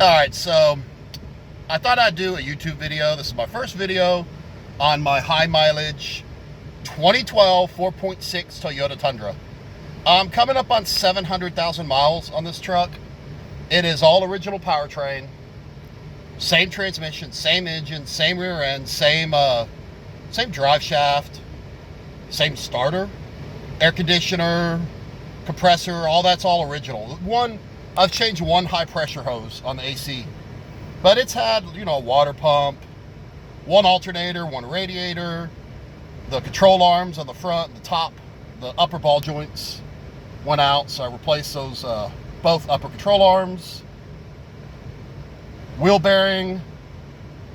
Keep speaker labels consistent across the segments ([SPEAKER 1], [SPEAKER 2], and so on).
[SPEAKER 1] Alright, so I thought I'd do a YouTube video. This is my first video on my high mileage 2012 4.6 Toyota Tundra. I'm coming up on 700,000 miles on this truck. It is all original powertrain, same transmission, same engine, same rear end, same drive shaft, same starter, air conditioner, compressor, all that's all original. I've changed one high pressure hose on the AC, but it's had, a water pump, one alternator, one radiator, the control arms on the front, the top, the upper ball joints went out, so I replaced those, both upper control arms. Wheel bearing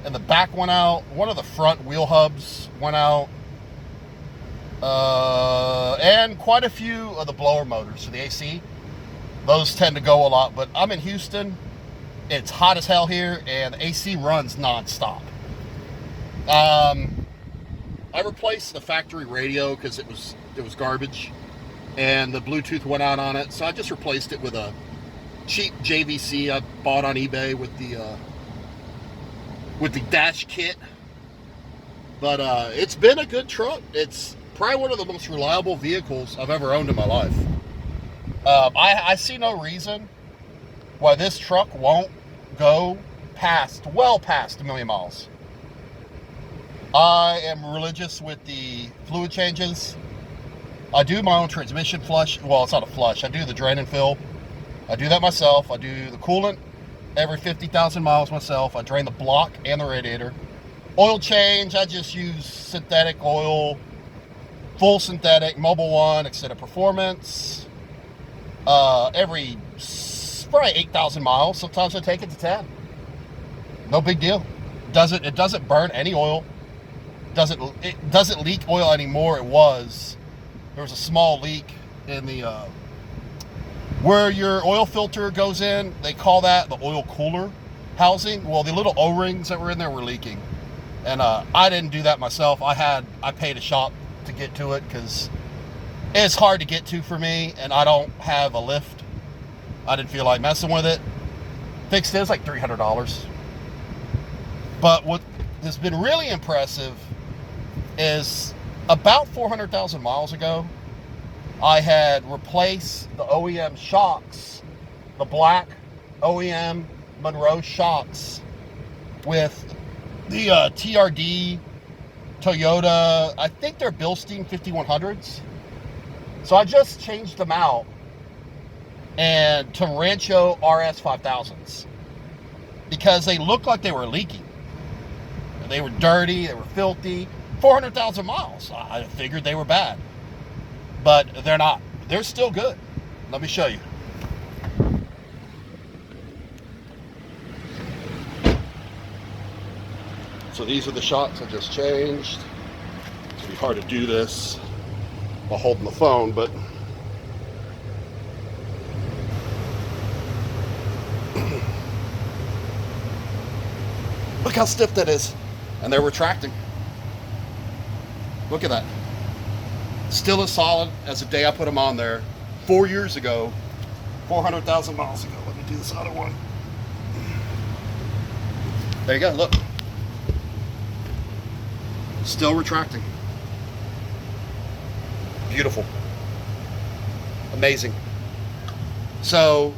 [SPEAKER 1] and the back went out. One of the front wheel hubs went out. And quite a few of the blower motors, so the AC, those tend to go a lot, but I'm in Houston. It's hot as hell here, and the AC runs non-stop. I replaced the factory radio because it was garbage, and the Bluetooth went out on it, so I just replaced it with a cheap JVC I bought on eBay with the dash kit. But it's been a good truck. It's probably one of the most reliable vehicles I've ever owned in my life. I see no reason why this truck won't go well past 1 million miles. I am religious with the fluid changes. I do my own transmission flush. Well, it's not a flush. I do the drain and fill. I do that myself. I do the coolant every 50,000 miles myself. I drain the block and the radiator. Oil change, I just use synthetic oil, full synthetic, Mobil 1, Extended Performance. Every probably 8,000 miles. Sometimes I take it to 10. No big deal. It doesn't burn any oil. It doesn't leak oil anymore. There was a small leak in the where your oil filter goes in. They call that the oil cooler housing. Well, the little O-rings that were in there were leaking, and I didn't do that myself. I paid a shop to get to it because it's hard to get to for me, and I don't have a lift. I didn't feel like messing with it. Fixed it. It's like $300. But what has been really impressive is about 400,000 miles ago, I had replaced the OEM shocks, the black OEM Monroe shocks, with the TRD Toyota, I think they're Bilstein 5100s. So I just changed them out and to Rancho RS 5000s because they looked like they were leaking. They were dirty, they were filthy. 400,000 miles. I figured they were bad, but they're not. They're still good. Let me show you. So these are the shocks I just changed. It's gonna be hard to do this while holding the phone, but look how stiff that is. And they're retracting. Look at that. Still as solid as the day I put them on there 4 years ago, 400,000 miles ago. Let me do this other one. There you go, look. Still retracting. Beautiful. Amazing. So,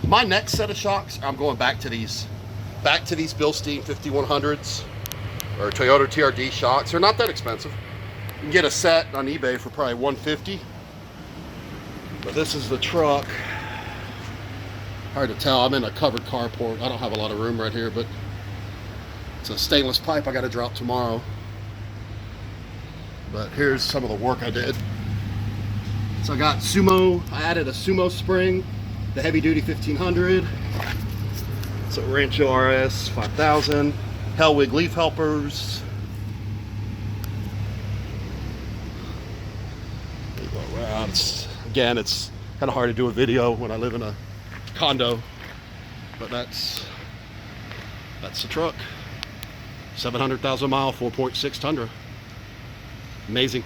[SPEAKER 1] my next set of shocks, I'm going back to these Bilstein 5100s or Toyota TRD shocks. They're not that expensive. You can get a set on eBay for probably $150. But this is the truck. Hard to tell. I'm in a covered carport. I don't have a lot of room right here, but it's a stainless pipe I got to drop tomorrow. But here's some of the work I did. So I got I added a Sumo spring, the heavy duty 1500. So Rancho RS 5000, Hellwig leaf helpers. There you go around. Again, it's kind of hard to do a video when I live in a condo, but that's the truck. 700,000 mile 4.6 Tundra. Amazing.